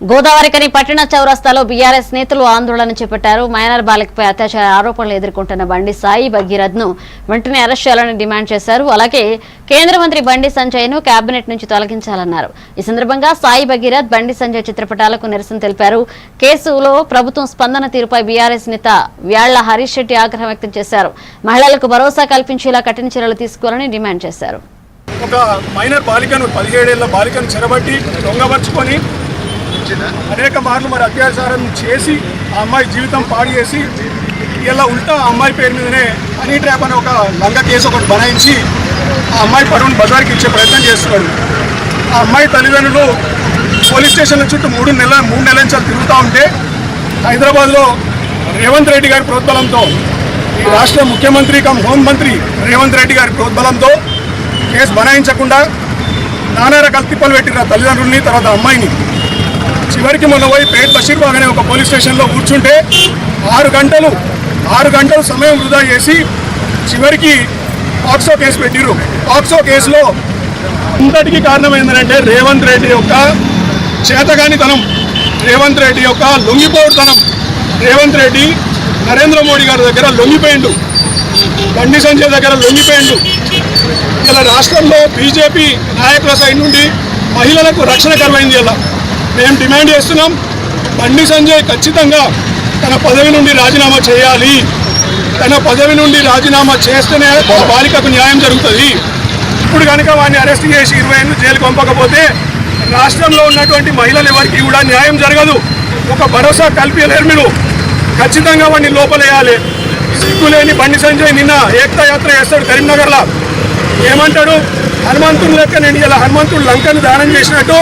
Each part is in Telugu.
గోదావరికని పట్టణ చౌరస్తాలో బీఆర్ఎస్ నేతలు ఆందోళన చేపట్టారు. మైనర్ బాలికపై అత్యాచార ఆరోపణలు ఎదుర్కొంటున్న బండి సాయి భగీరథ్ ను వెంటనే అరెస్ట్ చేయాలని డిమాండ్ చేశారు. అలాగే కేంద్ర మంత్రి బండి సంజయ్ ను కేబినెట్ నుంచి తొలగించాలన్నారు. ఈ సందర్భంగా సాయి భగీరథ్, బండి సంజయ్ చిత్రపటాలకు నిరసన తెలిపారు. కేసులో ప్రభుత్వం స్పందన తీరుపై బీఆర్ఎస్ నేత వ్యాళ్ల హరీష్ రెడ్డి ఆగ్రహం వ్యక్తం చేశారు. మహిళలకు భరోసా కల్పించేలా కఠిన చర్యలు తీసుకోవాలని డిమాండ్ చేశారు. ఒక మైనర్ బాలికను 17 ఏళ్ల బాలికను చెరబట్టి దొంగపరుచుకొని అనేక మార్లు మరి అత్యాచారం చేసి ఆ అమ్మాయి జీవితం పాడు చేసి ఇలా ఉల్టా ఆ అమ్మాయి పేరు మీదనే హనీ ట్రాప్ అనే ఒక లంగ కేసు ఒకటి బనాయించి ఆ అమ్మాయి పరువును బజార్కి ఇచ్చే ప్రయత్నం చేస్తున్నాడు. ఆ అమ్మాయి తల్లిదండ్రులు పోలీస్ స్టేషన్ల చుట్టూ మూడు నెలల నుంచి తిరుగుతూ ఉంటే హైదరాబాద్లో రేవంత్ రెడ్డి గారి ప్రోద్బలంతో ఈ రాష్ట్ర ముఖ్యమంత్రి హోంమంత్రి రేవంత్ రెడ్డి గారి ప్రోద్బలంతో కేసు బనాయించకుండా నానా రకాల తిప్పలు పెట్టిన తల్లిదండ్రుల్ని తర్వాత అమ్మాయిని చివరికి మొన్న పోయి పేట్ బషీర్బాగ్ అనే ఒక పోలీస్ స్టేషన్లో కూర్చుంటే 6 గంటలు సమయం వృధా చేసి చివరికి పాక్సో కేసు పెట్టిరు. పాక్సో కేసులో ఇంతటికి కారణం ఏంటంటే రేవంత్ రెడ్డి యొక్క చేతగానితనం, రేవంత్ రెడ్డి యొక్క లొంగిపోవడతనం. రేవంత్ రెడ్డి నరేంద్ర మోడీ గారి దగ్గర లొంగిపోయిండు, బండి సంజయ్ దగ్గర లొంగిపోయిండు. ఇలా రాష్ట్రంలో బీజేపీ నాయకుల సైడ్ నుండి మహిళలకు రక్షణ కరువైంది. ఇలా మేము డిమాండ్ చేస్తున్నాం, బండి సంజయ్ ఖచ్చితంగా తన పదవి నుండి రాజీనామా చేయాలి. తన పదవి నుండి రాజీనామా చేస్తేనే బాలికకు న్యాయం జరుగుతుంది. ఇప్పుడు కనుక వాడిని అరెస్ట్ చేసి 20 ఏళ్ళు జైలుకు పంపకపోతే రాష్ట్రంలో ఉన్నటువంటి మహిళలు ఎవరికి కూడా న్యాయం జరగదు. ఒక భరోసా కల్పించలేరు. మీరు ఖచ్చితంగా వాడిని లోపలేయాలి. సిగ్గులేని బండి సంజయ్ నిన్న ఏకతా యాత్ర చేస్తాడు కరీంనగర్లో. ఏమంటాడు, హనుమంతుడు లెక్క నేను ఇలా హనుమంతుడు లంకను దానం చేసినట్టు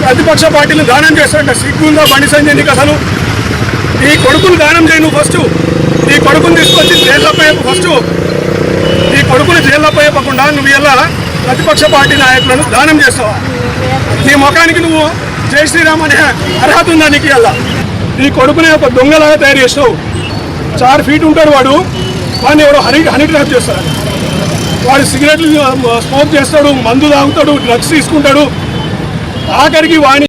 ప్రతిపక్ష పార్టీలు దానం చేస్తాడంట. సిగ్గుందా బండి సంజయ్ నీకు? అసలు నీ కొడుకును దానం చేయి. నువ్వు ఫస్ట్ నీ కొడుకుని తీసుకొచ్చి జైల్లో పోయేపు. ఫస్ట్ నీ కొడుకుని జైల్లో పోయకుండా నువ్వు ఇలా ప్రతిపక్ష పార్టీ నాయకులను దానం చేస్తావా? నీ ముఖానికి నువ్వు జై శ్రీరామ్ అనే అర్హత ఉందా నీకు? ఇలా నీ కొడుకుని ఒక దొంగలాగా తయారు చేస్తావు. 4 ఫీట్ ఉంటాడు వాడు, వాడిని ఎవరో హనీ ట్రాప్ చేస్తారు. వాడు సిగరెట్లు స్మోక్ చేస్తాడు, మందు తాగుతాడు, డ్రగ్స్ తీసుకుంటాడు. ఆఖరికి వాడిని